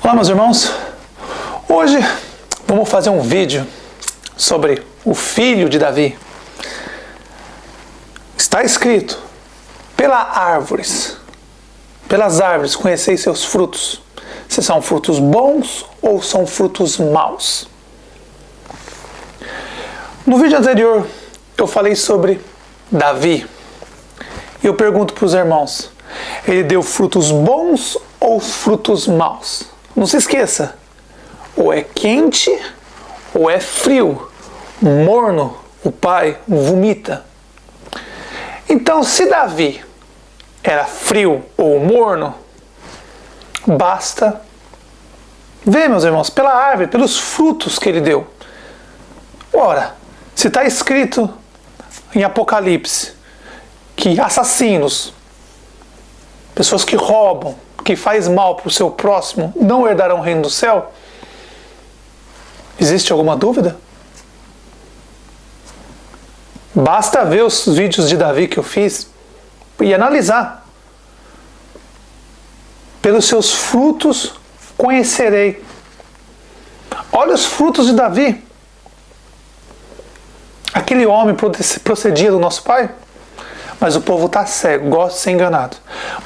Olá, meus irmãos. Hoje vamos fazer um vídeo sobre o filho de Davi. Está escrito: pelas árvores conheceis seus frutos, se são frutos bons ou são frutos maus. No vídeo anterior eu falei sobre Davi e eu pergunto para os irmãos: ele deu frutos bons ou frutos maus? Não se esqueça, ou é quente ou é frio. Morno, o pai vomita. Então, se Davi era frio ou morno, basta ver, meus irmãos, pela árvore, pelos frutos que ele deu. Ora, se está escrito em Apocalipse que assassinos, pessoas que roubam, que faz mal para o seu próximo, não herdarão o reino do céu, existe alguma dúvida? Basta ver os vídeos de Davi que eu fiz e analisar. Pelos seus frutos conhecerei. Olha os frutos de Davi. Aquele homem procedia do nosso pai, mas o povo está cego, gosta de ser enganado.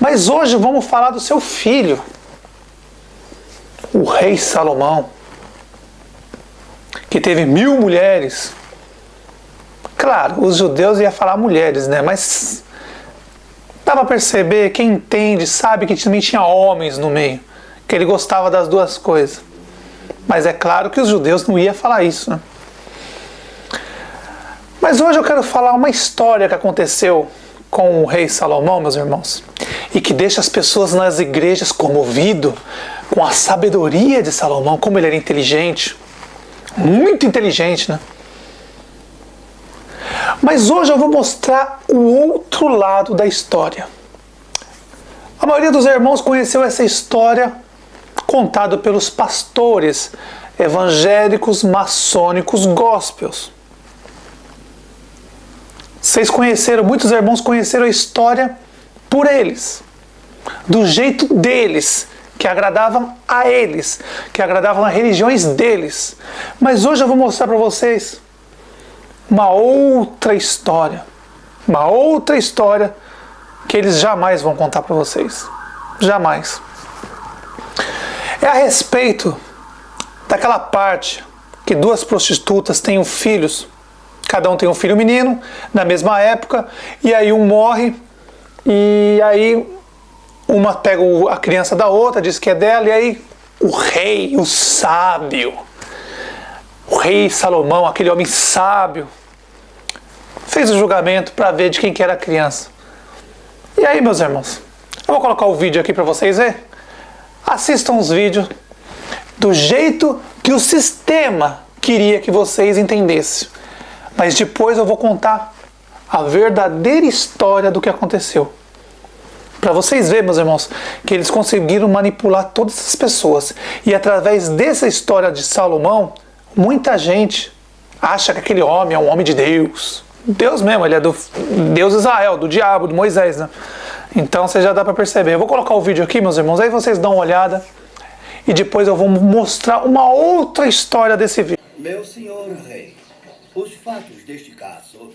Mas hoje vamos falar do seu filho, o rei Salomão, que teve 1000 mulheres. Claro, os judeus iam falar mulheres, né? Mas dá para perceber, quem entende sabe que também tinha homens no meio, que ele gostava das duas coisas. Mas é claro que os judeus não iam falar isso, né? Mas hoje eu quero falar uma história que aconteceu com o rei Salomão, meus irmãos, e que deixa as pessoas nas igrejas comovidas com a sabedoria de Salomão, como ele era inteligente, muito inteligente, né? Mas hoje eu vou mostrar o outro lado da história. A maioria dos irmãos conheceu essa história contada pelos pastores evangélicos, maçônicos, gospels. Vocês conheceram, muitos irmãos conheceram a história por eles, do jeito deles, que agradavam a eles, que agradavam as religiões deles. Mas hoje eu vou mostrar para vocês uma outra história que eles jamais vão contar para vocês. Jamais. É a respeito daquela parte que duas prostitutas têm filhos. Cada um tem um filho menino, na mesma época, e aí um morre, e aí uma pega a criança da outra, diz que é dela, e aí o rei, o sábio, o rei Salomão, aquele homem sábio, fez o julgamento para ver de quem que era a criança. E aí, meus irmãos, eu vou colocar o vídeo aqui para vocês verem. Assistam os vídeos do jeito que o sistema queria que vocês entendessem. Mas depois eu vou contar a verdadeira história do que aconteceu. Para vocês verem, meus irmãos, que eles conseguiram manipular todas as pessoas. E através dessa história de Salomão, muita gente acha que aquele homem é um homem de Deus. Deus mesmo, ele é do Deus Israel, do diabo, de Moisés, né? Então você já dá para perceber. Eu vou colocar o vídeo aqui, meus irmãos, aí vocês dão uma olhada. E depois eu vou mostrar uma outra história desse vídeo. Meu senhor rei, os fatos deste caso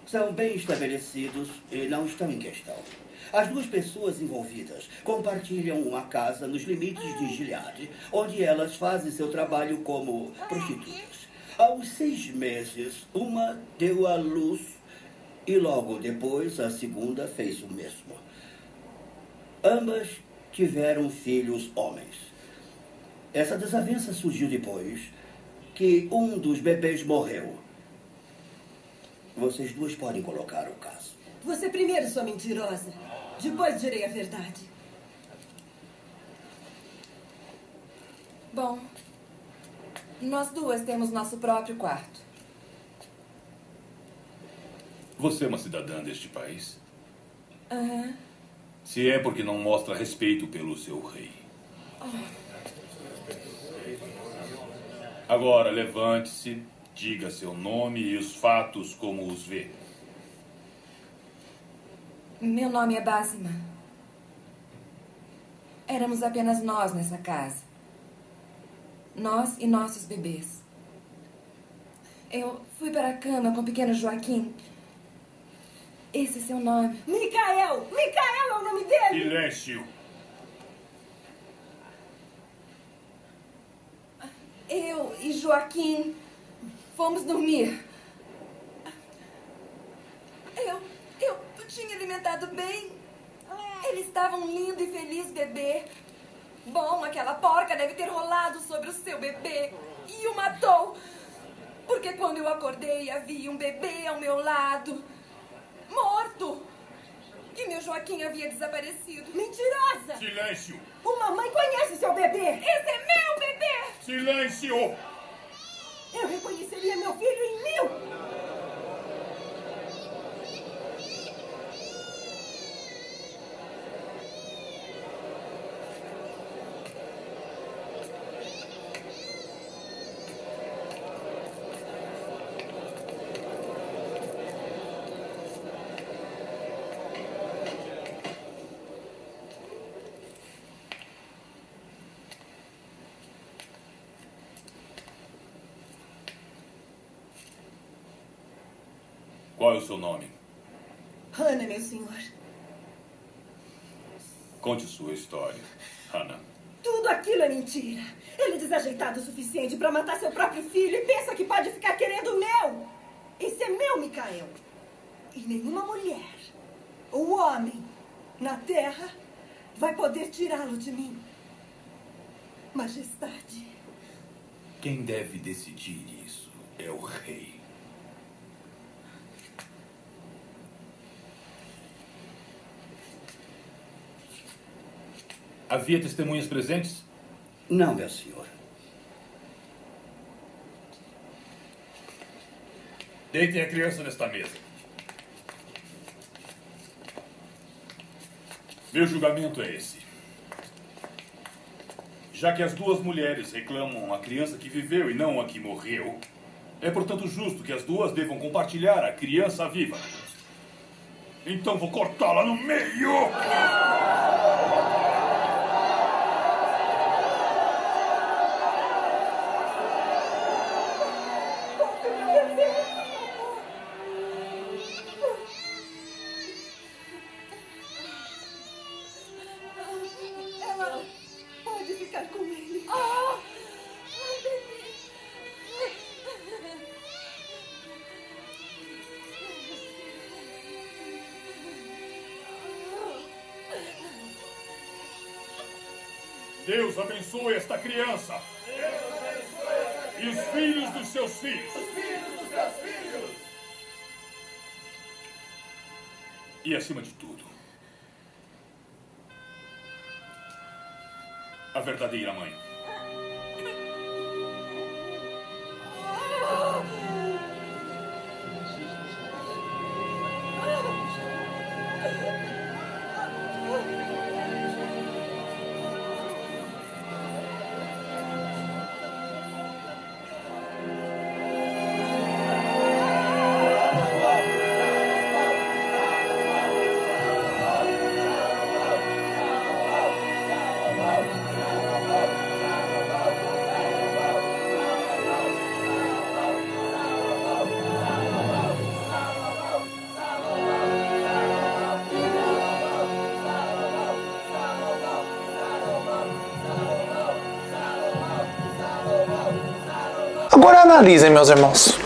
são bem estabelecidos e não estão em questão. As duas pessoas envolvidas compartilham uma casa nos limites de Gileade, onde elas fazem seu trabalho como prostitutas. Aos 6 meses, uma deu à luz e logo depois a segunda fez o mesmo. Ambas tiveram filhos homens. Essa desavença surgiu depois que um dos bebês morreu. Vocês duas podem colocar o caso. Você primeiro, sua mentirosa. Depois direi a verdade. Bom, nós duas temos nosso próprio quarto. Você é uma cidadã deste país? Aham. Se é porque não mostra respeito pelo seu rei. Agora, levante-se, diga seu nome e os fatos como os vê. Meu nome é Básima. Éramos apenas nós nessa casa. Nós e nossos bebês. Eu fui para a cama com o pequeno Joaquim. Esse é seu nome. Micael! Micael é o nome dele! Silêncio! Eu e Joaquim fomos dormir. Eu tinha alimentado bem. Ele estava um lindo e feliz bebê. Bom, aquela porca deve ter rolado sobre o seu bebê e o matou. Porque quando eu acordei, havia um bebê ao meu lado, morto. E meu Joaquim havia desaparecido. Mentirosa! Silêncio! Uma mãe conhece seu bebê! Esse é meu bebê! Silêncio! Eu reconheceria meu filho em 1000! Qual é o seu nome? Hannah, meu senhor. Conte sua história, Hannah. Tudo aquilo é mentira. Ele é desajeitado o suficiente para matar seu próprio filho e pensa que pode ficar querendo o meu. Esse é meu, Micael. E nenhuma mulher ou homem na terra vai poder tirá-lo de mim. Majestade. Quem deve decidir isso é o rei. Havia testemunhas presentes? Não, meu senhor. Deitem a criança nesta mesa. Meu julgamento é esse. Já que as duas mulheres reclamam a criança que viveu e não a que morreu, é portanto justo que as duas devam compartilhar a criança viva. Então vou cortá-la no meio! Ela pode ficar com ele. Deus abençoe esta criança. E os filhos dos seus filhos. E acima de tudo, a verdadeira mãe. Agora analisem, meus irmãos.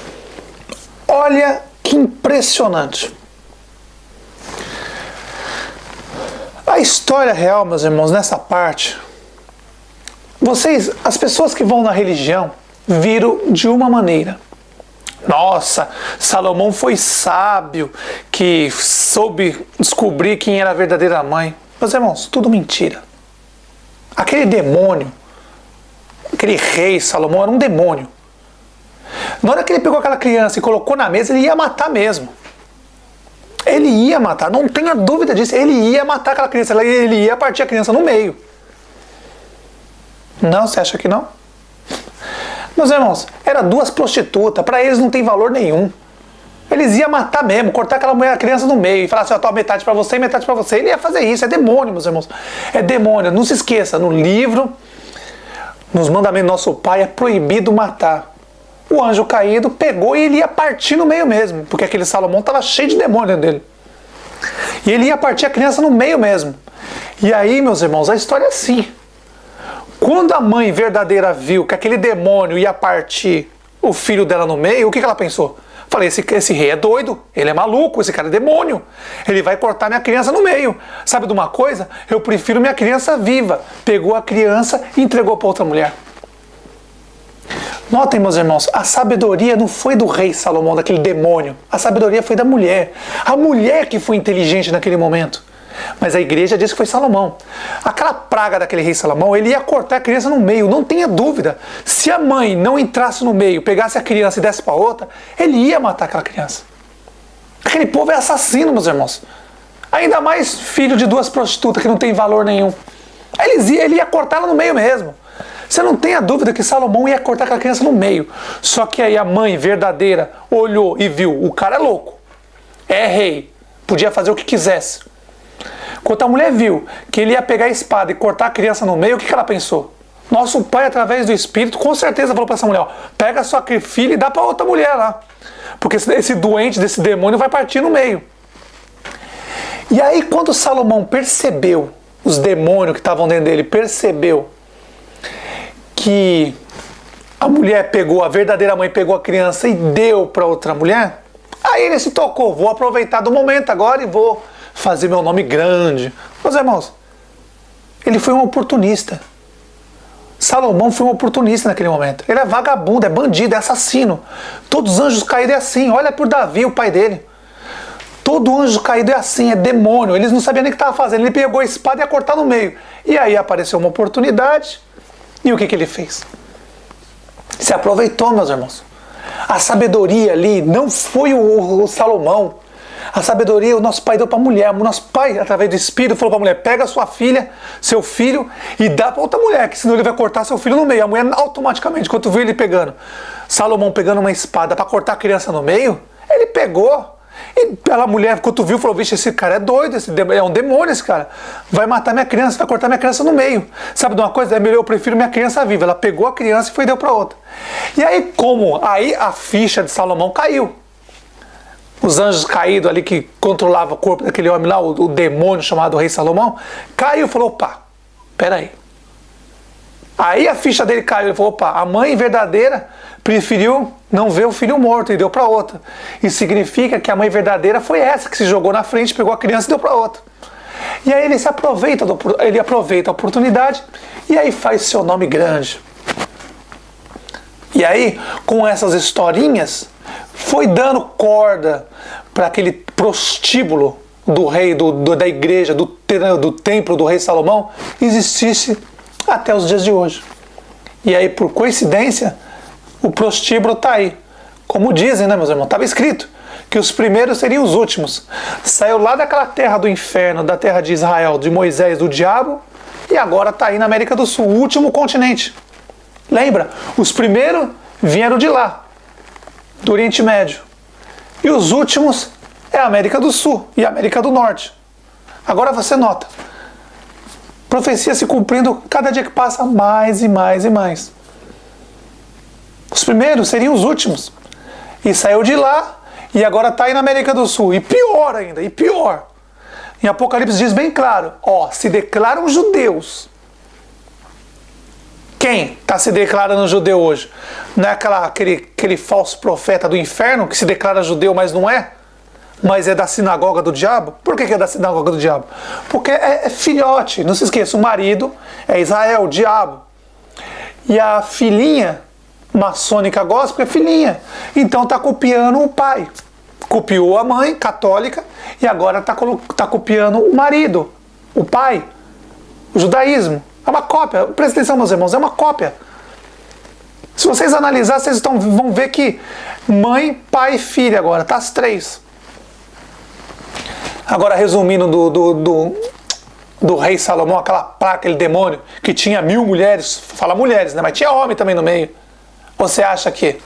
Olha que impressionante. A história real, meus irmãos, nessa parte, as pessoas que vão na religião, viram de uma maneira. Nossa, Salomão foi sábio, que soube descobrir quem era a verdadeira mãe. Meus irmãos, tudo mentira. Aquele demônio, aquele rei Salomão era um demônio. Na hora que ele pegou aquela criança e colocou na mesa, ele ia matar mesmo. Ele ia matar, não tenha dúvida disso. Ele ia matar aquela criança, ele ia partir a criança no meio. Não, você acha que não? Meus irmãos, eram duas prostitutas, para eles não tem valor nenhum. Eles iam matar mesmo, cortar aquela mulher, a criança no meio e falar assim, ó, toma metade para você e metade para você. Ele ia fazer isso, é demônio, meus irmãos. É demônio, não se esqueça, no livro, nos mandamentos do nosso pai é proibido matar. O anjo caído pegou e ele ia partir no meio mesmo, porque aquele Salomão estava cheio de demônio dentro dele. E ele ia partir a criança no meio mesmo. E aí, meus irmãos, a história é assim. Quando a mãe verdadeira viu que aquele demônio ia partir o filho dela no meio, o que ela pensou? Falei, esse rei é doido, ele é maluco, esse cara é demônio. Ele vai cortar minha criança no meio. Sabe de uma coisa? Eu prefiro minha criança viva. Pegou a criança e entregou para outra mulher. Notem, meus irmãos, a sabedoria não foi do rei Salomão, daquele demônio. A sabedoria foi da mulher. A mulher que foi inteligente naquele momento. Mas a igreja diz que foi Salomão. Aquela praga daquele rei Salomão, ele ia cortar a criança no meio, não tenha dúvida. Se a mãe não entrasse no meio, pegasse a criança e desse para outra, ele ia matar aquela criança. Aquele povo é assassino, meus irmãos. Ainda mais filho de duas prostitutas que não tem valor nenhum. Ele ia cortar ela no meio mesmo. Você não tenha dúvida que Salomão ia cortar aquela criança no meio. Só que aí a mãe verdadeira olhou e viu, o cara é louco. É rei. Podia fazer o que quisesse. Quando a mulher viu que ele ia pegar a espada e cortar a criança no meio, o que ela pensou? Nosso pai, através do Espírito, com certeza falou para essa mulher, ó, pega a sua filha e dá para outra mulher lá. Porque esse doente, desse demônio, vai partir no meio. E aí, quando Salomão percebeu, os demônios que estavam dentro dele, percebeu que a mulher pegou, a verdadeira mãe pegou a criança e deu para outra mulher, aí ele se tocou, vou aproveitar do momento agora e vou fazer meu nome grande. Meus irmãos, ele foi um oportunista. Salomão foi um oportunista naquele momento. Ele é vagabundo, é bandido, é assassino. Todos os anjos caídos é assim. Olha por Davi, o pai dele. Todo anjo caído é assim, é demônio. Eles não sabiam nem o que estava fazendo. Ele pegou a espada e ia cortar no meio. E aí apareceu uma oportunidade. E o que ele fez? Se aproveitou, meus irmãos. A sabedoria ali não foi o Salomão. A sabedoria o nosso pai deu para a mulher. O nosso pai, através do Espírito, falou para a mulher, pega a sua filha, seu filho, e dá para outra mulher, que senão ele vai cortar seu filho no meio. A mulher automaticamente, quando viu ele pegando, Salomão pegando uma espada para cortar a criança no meio, ele pegou. E a mulher, quando viu, falou, vixe, esse cara é doido, é um demônio esse cara. Vai matar minha criança, vai cortar minha criança no meio. Sabe de uma coisa? É melhor, eu prefiro minha criança viva. Ela pegou a criança e foi e deu para outra. E aí, aí a ficha de Salomão caiu. Os anjos caídos ali que controlavam o corpo daquele homem lá, o demônio chamado Rei Salomão, caiu e falou, opa, peraí. Aí a ficha dele caiu, ele falou, opa, a mãe verdadeira preferiu não ver o filho morto e deu para outra. Isso significa que a mãe verdadeira foi essa que se jogou na frente, pegou a criança e deu para outra. E aí ele aproveita a oportunidade e aí faz seu nome grande. E aí, com essas historinhas, foi dando corda para aquele prostíbulo do rei, da igreja, do templo do rei Salomão, existisse até os dias de hoje. E aí, por coincidência, o prostíbulo está aí. Como dizem, né, meus irmãos? Estava escrito que os primeiros seriam os últimos. Saiu lá daquela terra do inferno, da terra de Israel, de Moisés, do diabo, e agora está aí na América do Sul, o último continente. Lembra? Os primeiros vieram de lá, do Oriente Médio. E os últimos é a América do Sul e a América do Norte. Agora você nota. Profecia se cumprindo cada dia que passa mais e mais e mais. Os primeiros seriam os últimos. E saiu de lá e agora está aí na América do Sul. E pior ainda, e pior. Em Apocalipse diz bem claro, ó, se declaram judeus. Quem está se declarando judeu hoje? Não é aquele falso profeta do inferno que se declara judeu, mas não é? Mas é da sinagoga do diabo? Por que é da sinagoga do diabo? Porque é filhote. Não se esqueça, o marido é Israel, o diabo. E a filhinha maçônica gospel é filhinha. Então está copiando o pai. Copiou a mãe católica e agora está copiando o marido, o pai, o judaísmo. É uma cópia. Presta atenção, meus irmãos, é uma cópia. Se vocês analisarem, vocês vão ver que mãe, pai e filha agora, tá as três. Agora, resumindo do rei Salomão, aquele demônio que tinha 1000 mulheres, fala mulheres, né? Mas tinha homem também no meio. Você acha que